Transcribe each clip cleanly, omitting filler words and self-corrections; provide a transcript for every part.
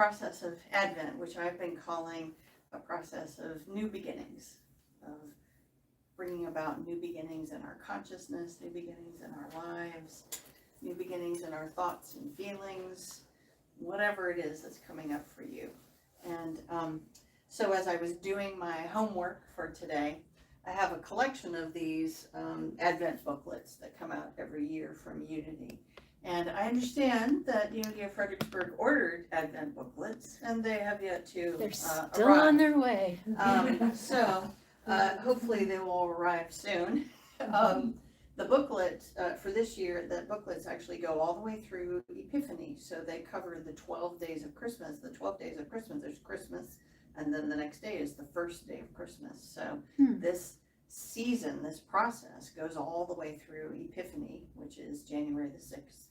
process of Advent, which I've been calling a process of new beginnings, of bringing about new beginnings in our consciousness, new beginnings in our lives, new beginnings in our thoughts and feelings, whatever it is that's coming up for you. And so as I was doing my homework for today, I have a collection of these Advent booklets that come out every year from Unity. And I understand that Unity of Fredericksburg ordered Advent booklets, and they have yet to They're still arrive. on their way. So hopefully they will arrive soon. The booklet for this year, the booklets actually go all the way through Epiphany. So they cover the 12 days of Christmas. The 12 days of Christmas, there's Christmas, and then the next day is the first day of Christmas. So this season, this process goes all the way through Epiphany, which is January the 6th.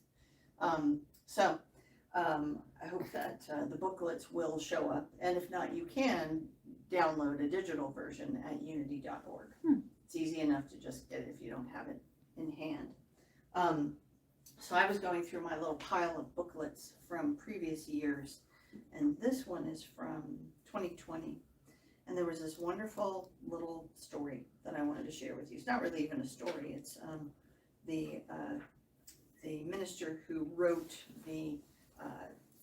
I hope that the booklets will show up, and if not, you can download a digital version at unity.org. It's easy enough to just get it if you don't have it in hand. So I was going through my little pile of booklets from previous years, and this one is from 2020. And there was this wonderful little story that I wanted to share with you. It's not really even a story. It's the minister who wrote the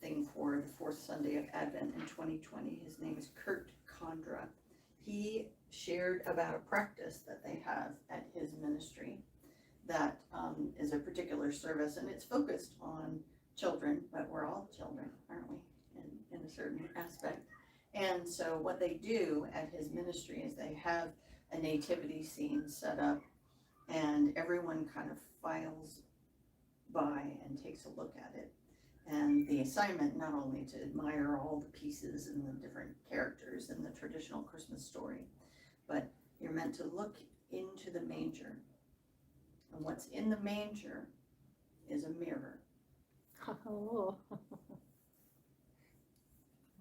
thing for the fourth Sunday of Advent in 2020. His name is Kurt Condra. He shared about a practice that they have at his ministry that is a particular service, and it's focused on children, but we're all children, aren't we, in a certain aspect. And so what they do at his ministry is they have a nativity scene set up, and everyone kind of files by and takes a look at it. And the assignment, not only to admire all the pieces and the different characters in the traditional Christmas story, but you're meant to look into the manger. And what's in the manger is a mirror. Oh.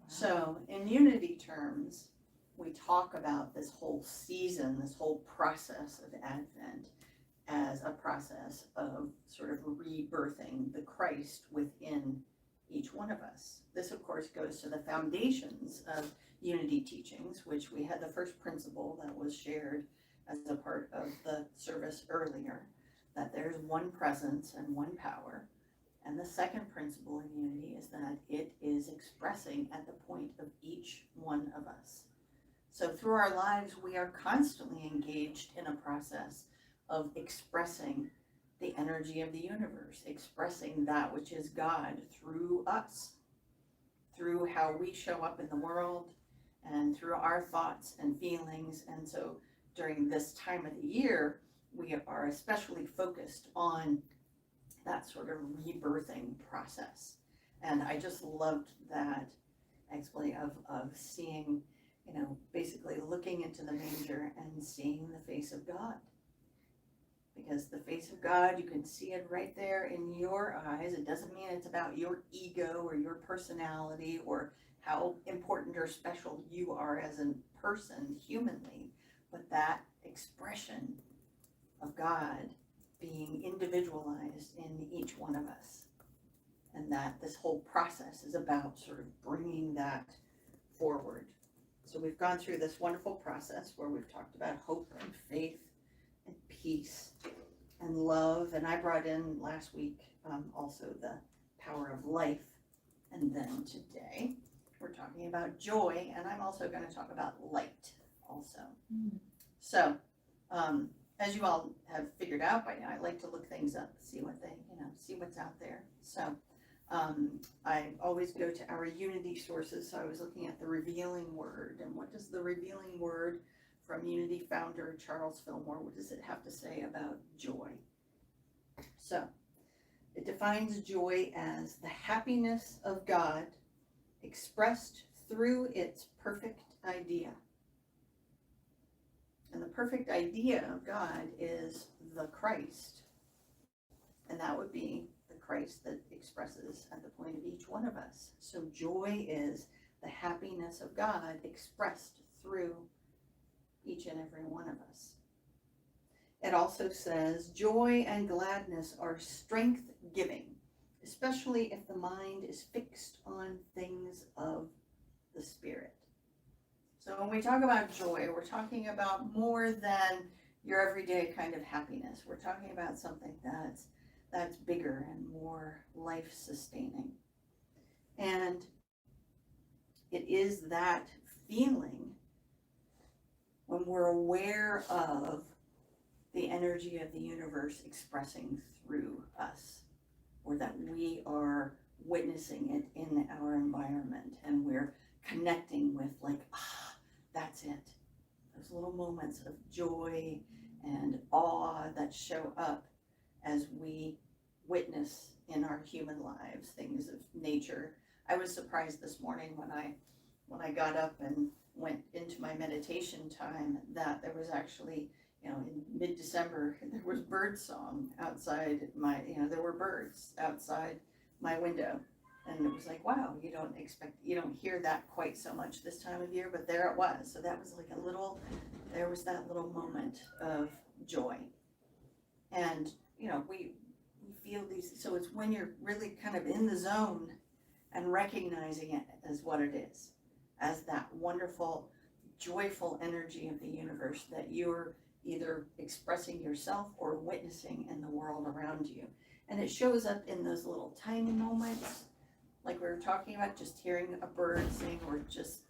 So in Unity terms, we talk about this whole season, this whole process of Advent as a process of sort of rebirthing the Christ within each one of us. This, of course, goes to the foundations of Unity teachings, which we had the first principle that was shared as a part of the service earlier, that there's one presence and one power. And the second principle in Unity is that it is expressing at the point of each one of us. So through our lives, we are constantly engaged in a process of expressing the energy of the universe, expressing that which is God through us, through how we show up in the world, and through our thoughts and feelings. And so during this time of the year, we are especially focused on that sort of rebirthing process. And I just loved that explanation of seeing, basically looking into the manger and seeing the face of God. Because the face of God, you can see it right there in your eyes. It doesn't mean it's about your ego or your personality or how important or special you are as a person humanly, but that expression of God being individualized in each one of us. And that this whole process is about sort of bringing that forward. So we've gone through this wonderful process where we've talked about hope and faith and peace and love. And I brought in last week also the power of life. And then today we're talking about joy, and I'm also going to talk about light also. So as you all have figured out by now, I like to look things up, see what see what's out there. So I always go to our Unity sources. So I was looking at the Revealing Word, and what does the Revealing Word from Unity founder Charles Fillmore, what does it have to say about joy? So it defines joy as the happiness of God expressed through its perfect idea. And the perfect idea of God is the Christ. And that would be the Christ that expresses at the point of each one of us. So joy is the happiness of God expressed through each and every one of us. It also says joy and gladness are strength giving. especially if the mind is fixed on things of the spirit. So when we talk about joy, we're talking about more than your everyday kind of happiness. We're talking about something that's bigger and more life-sustaining. And it is that feeling when we're aware of the energy of the universe expressing through us, or that we are witnessing it in our environment and we're connecting with, like, that's it. Those little moments of joy and awe that show up as we witness in our human lives things of nature. I was surprised this morning when I got up and went into my meditation time that there was actually, in mid-December, there was bird song outside there were birds outside my window. And it was like, wow, you don't hear that quite so much this time of year, but there it was. So that was like there was that little moment of joy. And, we feel these, so it's when you're really kind of in the zone and recognizing it as what it is, as that wonderful, joyful energy of the universe that you're either expressing yourself or witnessing in the world around you. And it shows up in those little tiny moments, like we were talking about, just hearing a bird sing, or just,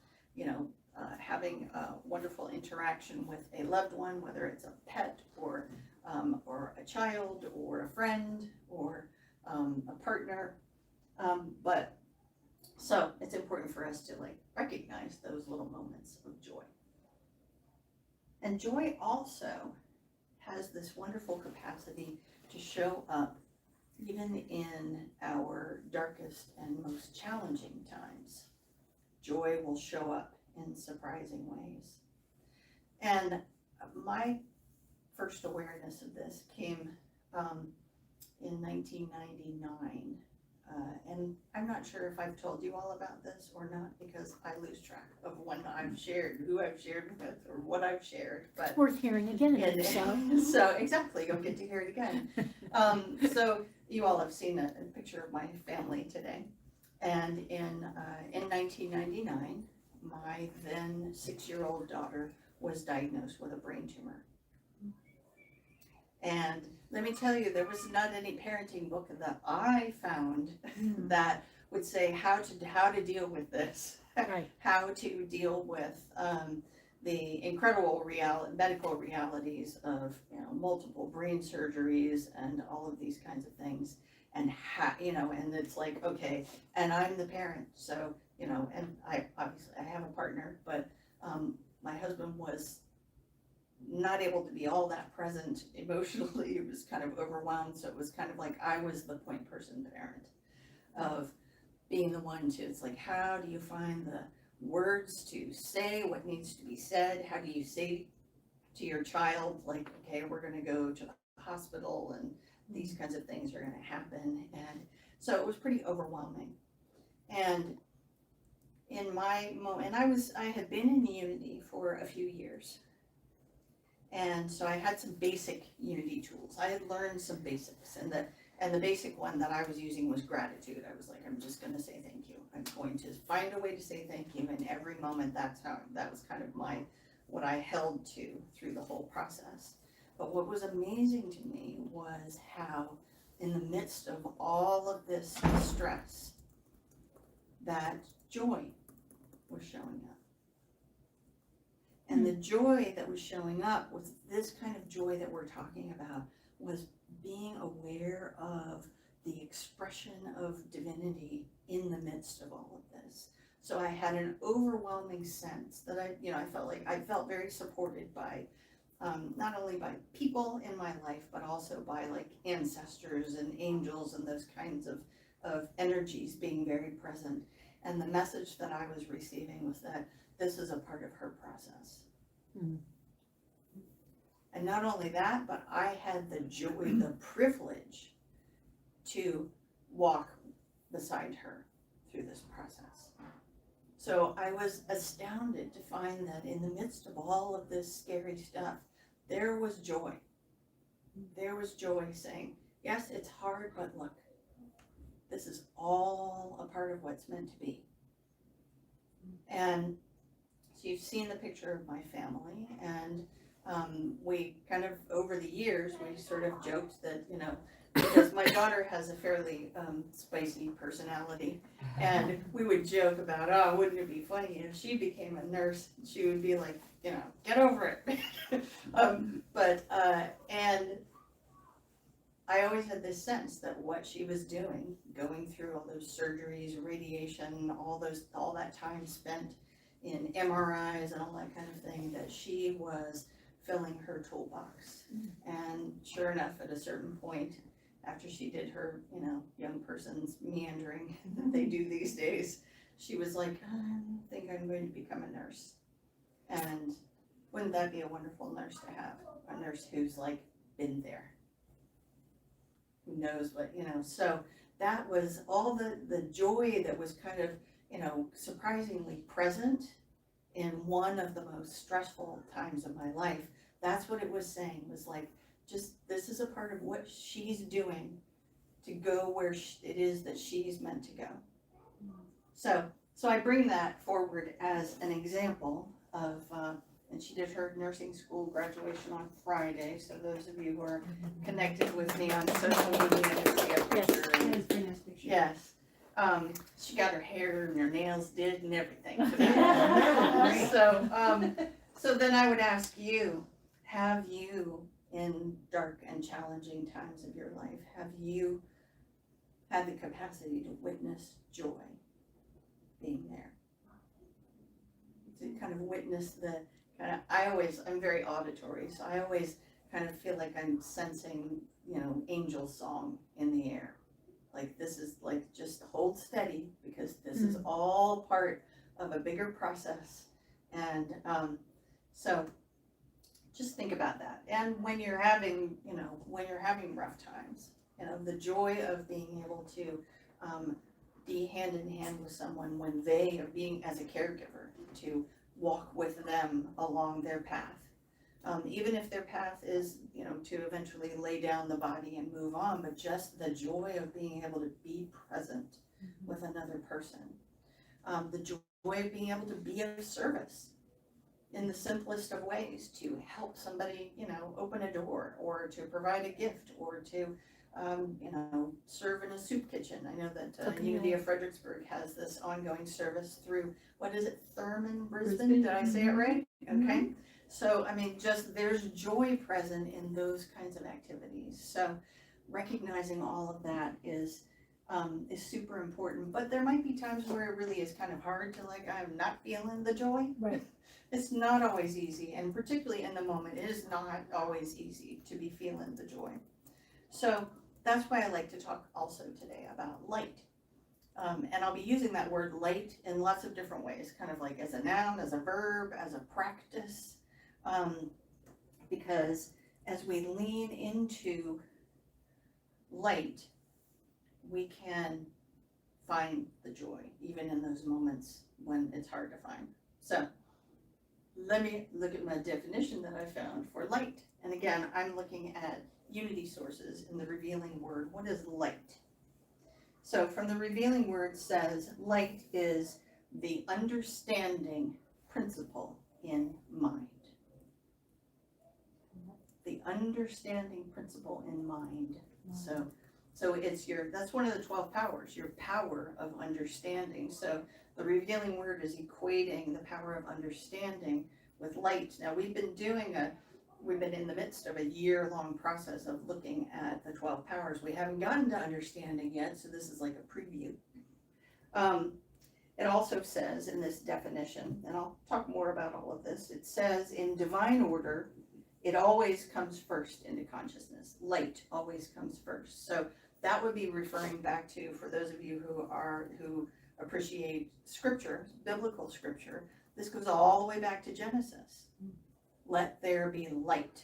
having a wonderful interaction with a loved one, whether it's a pet or a child or a friend or a partner. But so it's important for us to recognize those little moments of joy. And joy also has this wonderful capacity to show up even in our darkest and most challenging times. Joy will show up in surprising ways. And my first awareness of this came in 1999. And I'm not sure if I've told you all about this or not, because I lose track of when I've shared, who I've shared with, or what I've shared. But It's worth hearing again. so exactly, you'll get to hear it again. So you all have seen a picture of my family today. And in 1999, my then 6-year-old daughter was diagnosed with a brain tumor. And let me tell you, there was not any parenting book that I found that would say how to deal with this, Right. how to deal with the incredible medical realities of multiple brain surgeries and all of these kinds of things, and and it's like, okay, and I'm the parent, so and I obviously I have a partner, but my husband was not able to be all that present emotionally. He was kind of overwhelmed, so it was kind of like I was the point person parent of being the one to, it's like, how do you find the words to say what needs to be said? How do you say to your child, like, okay, we're going to go to the hospital and these kinds of things are going to happen? And so it was pretty overwhelming. And in my moment, and I had been in Unity for a few years. And so I had some basic Unity tools. I had learned some basics, and the basic one that I was using was gratitude. I was like, I'm just going to say thank you. I'm going to find a way to say thank you in every moment. That was kind of what I held to through the whole process. But what was amazing to me was how, in the midst of all of this stress, that joy was showing up. And the joy that was showing up was this kind of joy that we're talking about, was being aware of the expression of divinity in the midst of all of this. So I had an overwhelming sense that I felt very supported by, not only by people in my life, but also by ancestors and angels and those kinds of energies being very present. And the message that I was receiving was that this is a part of her process. Mm. And not only that, but I had the joy, the privilege to walk beside her through this process. So I was astounded to find that in the midst of all of this scary stuff, there was joy. There was joy saying, yes, it's hard, but look, this is all a part of what's meant to be. And so you've seen the picture of my family, and we kind of, over the years, we sort of joked that, because my daughter has a fairly spicy personality, and we would joke about, oh, wouldn't it be funny if she became a nurse? She would be like, get over it. And I always had this sense that what she was doing, going through all those surgeries, radiation, all that time spent in MRIs and all that kind of thing, that she was filling her toolbox. And sure enough, at a certain point, after she did her, young person's meandering that they do these days, she was like, I think I'm going to become a nurse. And wouldn't that be a wonderful nurse to have? A nurse who's like been there, who knows what, so that was all the joy that was kind of, surprisingly present in one of the most stressful times of my life. That's what it was saying, was like, just, this is a part of what she's doing to go where it is that she's meant to go. So I bring that forward as an example of, and she did her nursing school graduation on Friday, so those of you who are connected with me on social media can see a picture. Yes. She got her hair and her nails did and everything for that. So then I would ask you, have you, in dark and challenging times of your life, have you had the capacity to witness joy being there? To kind of witness the I'm very auditory, so I always kind of feel like I'm sensing, angel song in the air. Like, this is like, just hold steady, because this is all part of a bigger process. And so just think about that. And when you're having, rough times, the joy of being able to be hand in hand with someone when they are being, as a caregiver, to walk with them along their path. Even if their path is, to eventually lay down the body and move on, but just the joy of being able to be present with another person. The joy of being able to be of service in the simplest of ways, to help somebody, open a door, or to provide a gift, or to, serve in a soup kitchen. I know that Unity of Fredericksburg has this ongoing service through, what is it, Thurman, Brisbane? Did I say it right? Okay. So, just there's joy present in those kinds of activities. So recognizing all of that is super important, but there might be times where it really is kind of hard to, like, I'm not feeling the joy. Right. It's not always easy, and particularly in the moment, it is not always easy to be feeling the joy. So that's why I like to talk also today about light. And I'll be using that word light in lots of different ways, kind of like as a noun, as a verb, as a practice, because as we lean into light, we can find the joy, even in those moments when it's hard to find. So let me look at my definition that I found for light. And again, I'm looking at Unity sources in the Revealing Word. What is light? So from the Revealing Word says, light is the understanding principle in mind. The understanding principle in mind. So it's that's one of the 12 powers, your power of understanding. So the Revealing Word is equating the power of understanding with light. Now we've been in the midst of a year-long process of looking at the 12 powers. We haven't gotten to understanding yet, so this is like a preview. It also says in this definition, and I'll talk more about all of this, it says in divine order, it always comes first into consciousness. Light always comes first. So that would be referring back to, for those of you who appreciate scripture, biblical scripture, this goes all the way back to Genesis. Let there be light.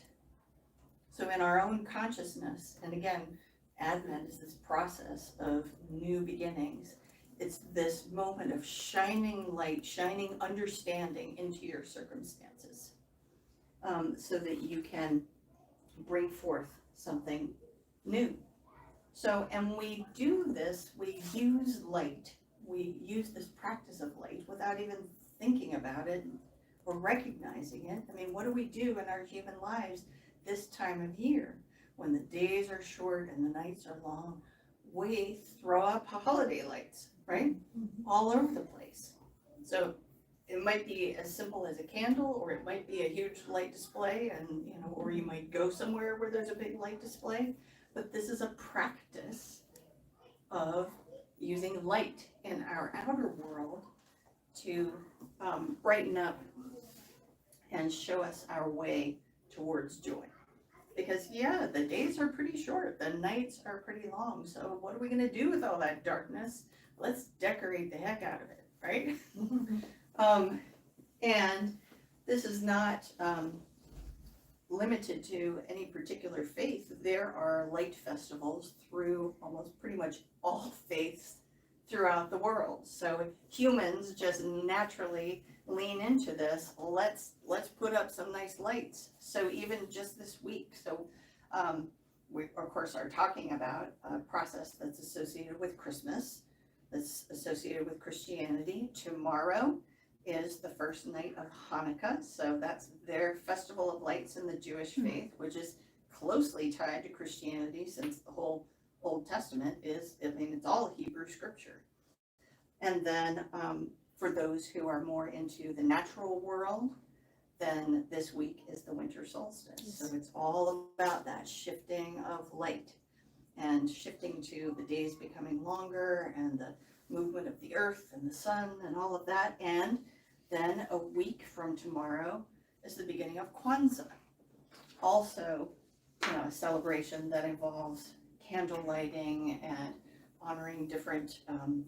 So in our own consciousness, and again, Advent is this process of new beginnings. It's this moment of shining light, shining understanding into your circumstances, so that you can bring forth something new. So, and we do this, we use light, we use this practice of light without even thinking about it or recognizing it. I mean, what do we do in our human lives this time of year when the days are short and the nights are long? We throw up holiday lights, right? All over the place. So it might be as simple as a candle, or it might be a huge light display, and or you might go somewhere where there's a big light display. But this is a practice of using light in our outer world to brighten up and show us our way towards joy. Because yeah, the days are pretty short, the nights are pretty long. So what are we gonna do with all that darkness? Let's decorate the heck out of it, right? And this is not limited to any particular faith. There are light festivals through almost pretty much all faiths throughout the world. So humans just naturally lean into this. Let's put up some nice lights. So even just this week, we of course are talking about a process that's associated with Christmas, that's associated with Christianity. Tomorrow is the first night of Hanukkah, so that's their festival of lights in the Jewish faith, which is closely tied to Christianity, since the whole Old Testament is, I mean, it's all Hebrew scripture. And then for those who are more into the natural world, then this week is the winter solstice. Yes. So it's all about that shifting of light and shifting to the days becoming longer and the movement of the earth and the sun and all of that. And then a week from tomorrow is the beginning of Kwanzaa. Also, a celebration that involves candle lighting and honoring different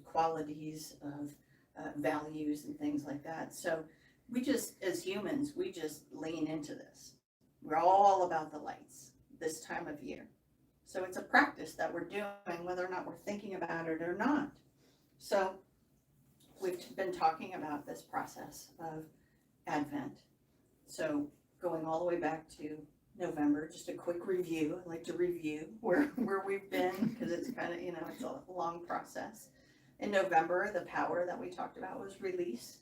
qualities of values and things like that. So we just, as humans, we just lean into this. We're all about the lights this time of year. So it's a practice that we're doing whether or not we're thinking about it or not. So we've been talking about this process of Advent. So going all the way back to November, just a quick review. I'd like to review where we've been, because it's kind of, it's a long process. In November, the power that we talked about was release.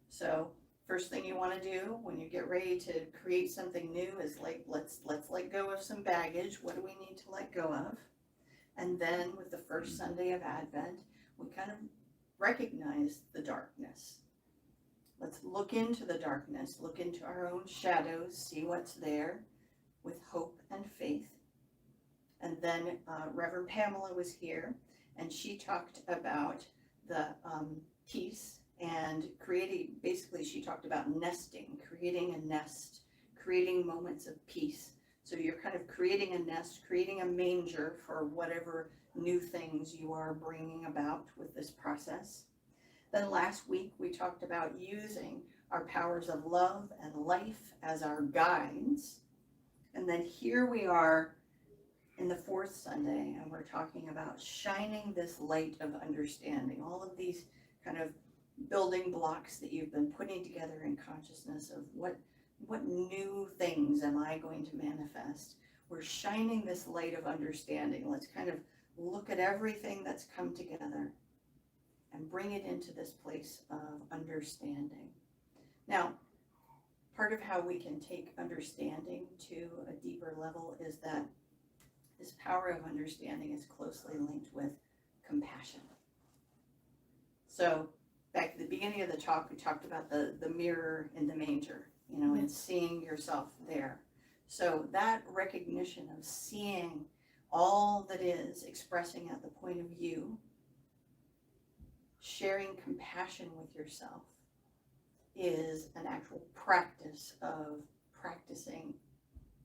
So first thing you want to do when you get ready to create something new is let's let go of some baggage. What do we need to let go of? And then with the first Sunday of Advent, we kind of recognize the darkness. Let's look into the darkness, look into our own shadows, see what's there with hope and faith. And then Reverend Pamela was here, and she talked about the peace and basically she talked about nesting, creating a nest, creating moments of peace. So you're kind of creating a nest, creating a manger for whatever new things you are bringing about with this process. Then last week we talked about using our powers of love and life as our guides. And then here we are in the fourth Sunday, and we're talking about shining this light of understanding, all of these kind of building blocks that you've been putting together in consciousness of what new things am I going to manifest. We're shining this light of understanding. Let's kind of look at everything that's come together and bring it into this place of understanding. Now, part of how we can take understanding to a deeper level is that this power of understanding is closely linked with compassion. So back at the beginning of the talk, we talked about the mirror in the manger, and seeing yourself there. So that recognition of seeing all that is, expressing at the point of view, sharing compassion with yourself is an actual practice of practicing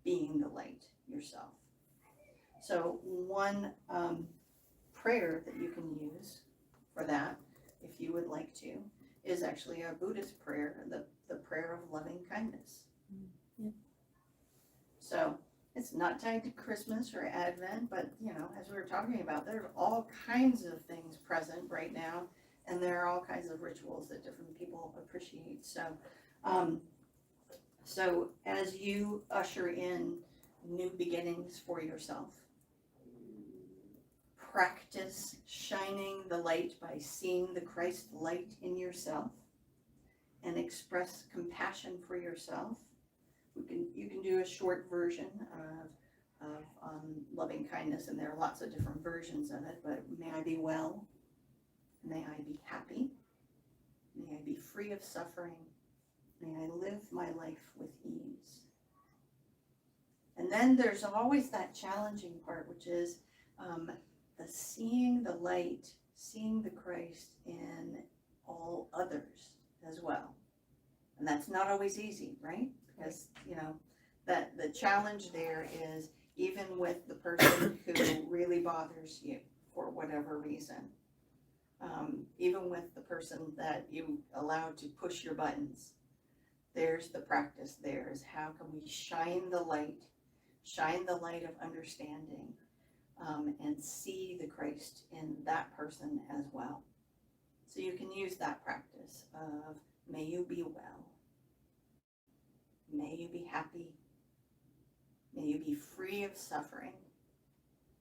being the light yourself. So one prayer that you can use for that, if you would like to, is actually a Buddhist prayer, the prayer of loving kindness. Yeah. So it's not tied to Christmas or Advent, but as we were talking about, there are all kinds of things present right now, and there are all kinds of rituals that different people appreciate. So as you usher in new beginnings for yourself, practice shining the light by seeing the Christ light in yourself and express compassion for yourself. You can do a short version of loving kindness, and there are lots of different versions of it, but may I be well, may I be happy, may I be free of suffering, may I live my life with ease. And then there's always that challenging part, which is the seeing the light, seeing the Christ in all others as well. And that's not always easy, right? Because, that the challenge there is even with the person who really bothers you for whatever reason, even with the person that you allow to push your buttons, there's the practice there is how can we shine the light of understanding, and see the Christ in that person as well. So you can use that practice of may you be well, may you be happy, may you be free of suffering,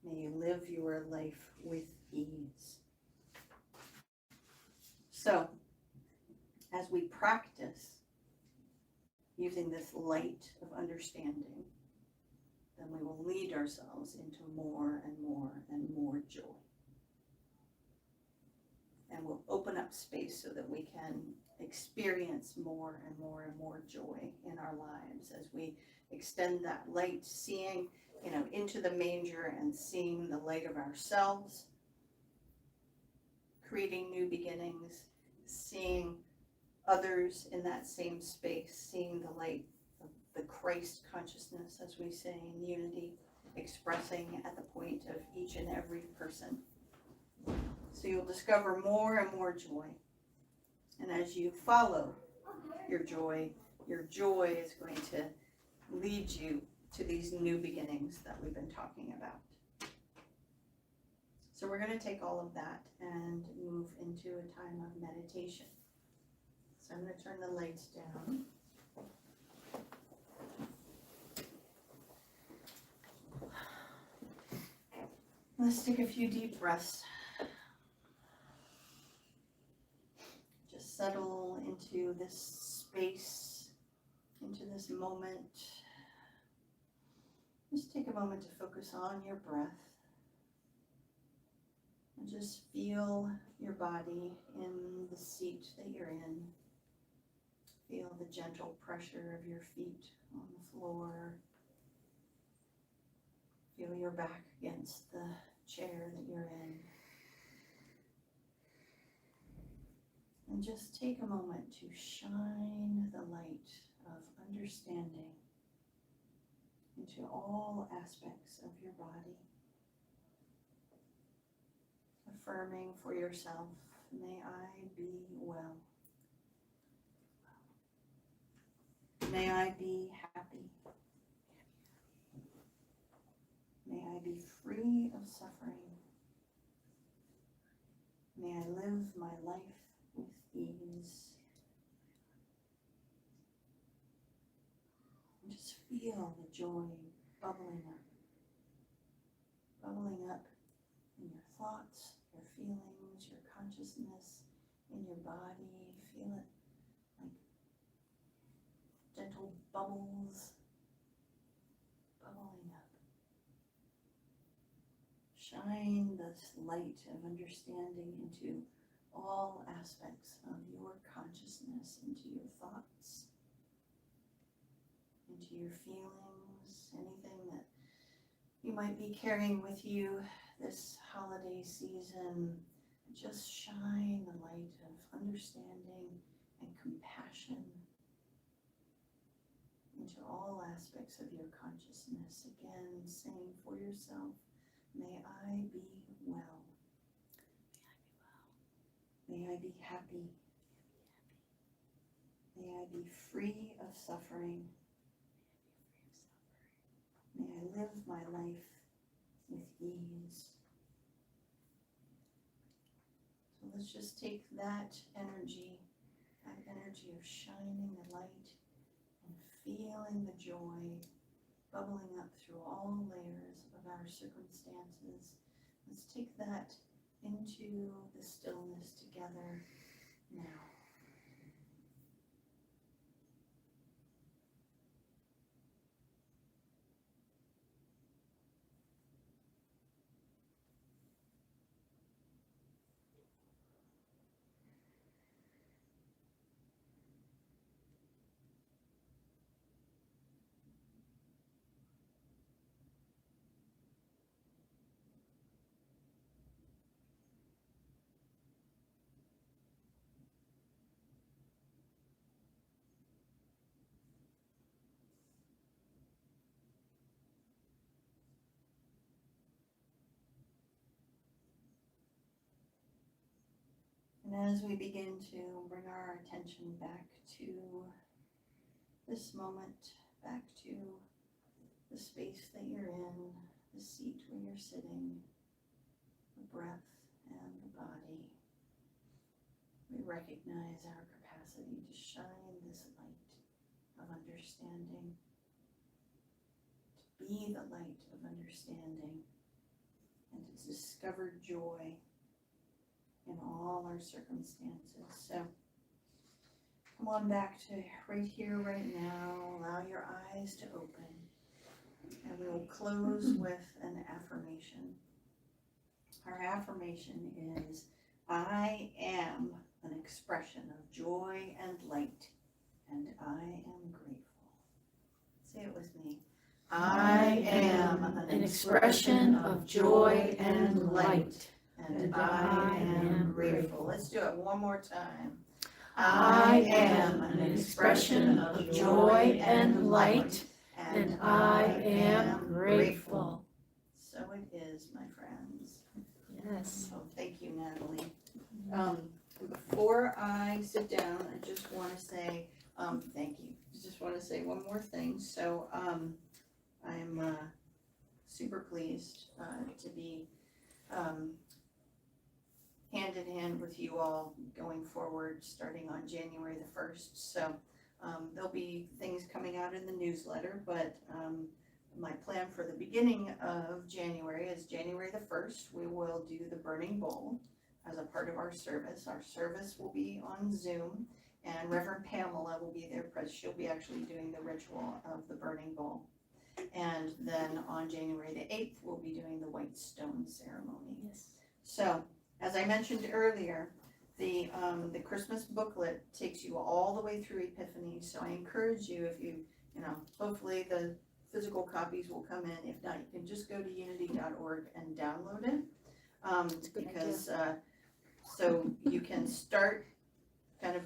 may you live your life with ease. So as we practice using this light of understanding, then we will lead ourselves into more and more and more joy. And we'll open up space so that we can experience more and more and more joy in our lives as we extend that light, seeing, into the manger and seeing the light of ourselves, creating new beginnings, seeing others in that same space, seeing the light of the Christ consciousness, as we say in unity, expressing at the point of each and every person. So you'll discover more and more joy. And as you follow your joy is going to lead you to these new beginnings that we've been talking about. So we're going to take all of that and move into a time of meditation. So I'm going to turn the lights down. Let's take a few deep breaths. Just settle into this space, into this moment. Just take a moment to focus on your breath. And just feel your body in the seat that you're in. Feel the gentle pressure of your feet on the floor. Feel your back against the chair that you're in. And just take a moment to shine the light of understanding into all aspects of your body. Affirming for yourself, may I be well. May I be happy. May I be free of suffering. May I live my life with ease. And just feel the joy bubbling up in your thoughts, your feelings, your consciousness, in your body. Feel it like gentle bubbles bubbling up. Shine this light of understanding into all aspects of your consciousness, into your thoughts, into your feelings, anything that you might be carrying with you this holiday season. Just shine the light of understanding and compassion into all aspects of your consciousness. Again, saying for yourself, may I be well. May I be happy. May I be free of suffering. May I live my life with ease. So let's just take that energy of shining the light and feeling the joy bubbling up through all layers of our circumstances, let's take that into the stillness together now. And as we begin to bring our attention back to this moment, back to the space that you're in, the seat where you're sitting, the breath and the body, we recognize our capacity to shine this light of understanding, to be the light of understanding, and to discover joy in all our circumstances. So come on back to right here, right now. Allow your eyes to open. And we will close with an affirmation. Our affirmation is, I am an expression of joy and light, and I am grateful. Say it with me. I am an expression of joy and light, and I am grateful. Let's do it one more time. I am an expression of joy and light, and I am grateful. So it is, my friends. Yes. Oh, thank you, Natalie. Before I sit down, I just want to say thank you. I just want to say one more thing. So I'm super pleased to be hand in hand with you all going forward starting on January the 1st. So there'll be things coming out in the newsletter, but my plan for the beginning of January is January the 1st. We will do the Burning Bowl as a part of our service. Our service will be on Zoom, and Reverend Pamela will be there. She'll be actually doing the ritual of the Burning Bowl. And then on January the 8th, we'll be doing the White Stone ceremony. Yes. So, as I mentioned earlier, the Christmas booklet takes you all the way through Epiphany. So I encourage you, if you hopefully the physical copies will come in. If not, you can just go to unity.org and download it. Because so you can start kind of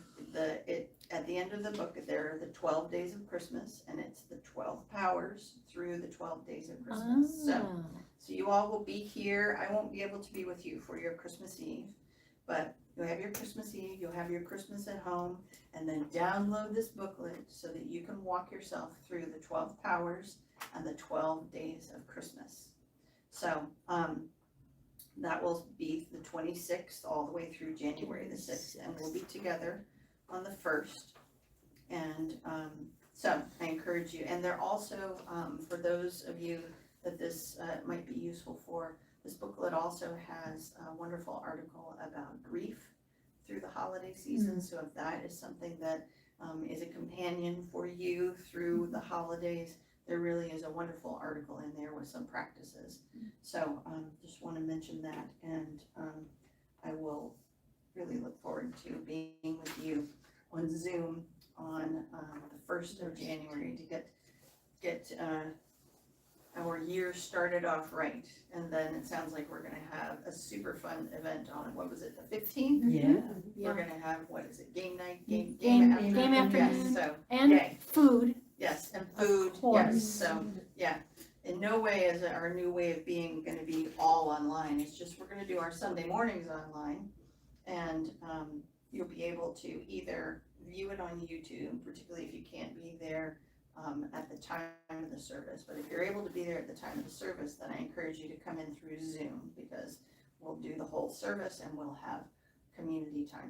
at the end of the book, there are the 12 days of Christmas, and it's the 12 powers through the 12 days of Christmas. So you all will be here. I won't be able to be with you for your Christmas Eve, but you'll have your Christmas Eve, you'll have your Christmas at home, and then download this booklet so that you can walk yourself through the 12 powers and the 12 days of Christmas. So that will be the 26th all the way through January the 6th, and we'll be together on the 1st. And so I encourage you. And they're also, for those of you that this might be useful for, this booklet also has a wonderful article about grief through the holiday season. So if that is something that is a companion for you through the holidays, there really is a wonderful article in there with some practices. So just want to mention that, and I will really look forward to being with you on Zoom on the 1st of January to get our year started off right. And then it sounds like we're going to have a super fun event on, what was it, the 15th? Yeah. We're going to have, what is it, game night, game Game afternoon? afternoon. Yes, so, And yay. food. Yes, and food, course. yes, so, yeah. In no way is our new way of being gonna be all online. It's just, we're gonna do our Sunday mornings online. And you'll be able to either view it on YouTube, particularly if you can't be there at the time of the service. But if you're able to be there at the time of the service, then I encourage you to come in through Zoom, because we'll do the whole service and we'll have community time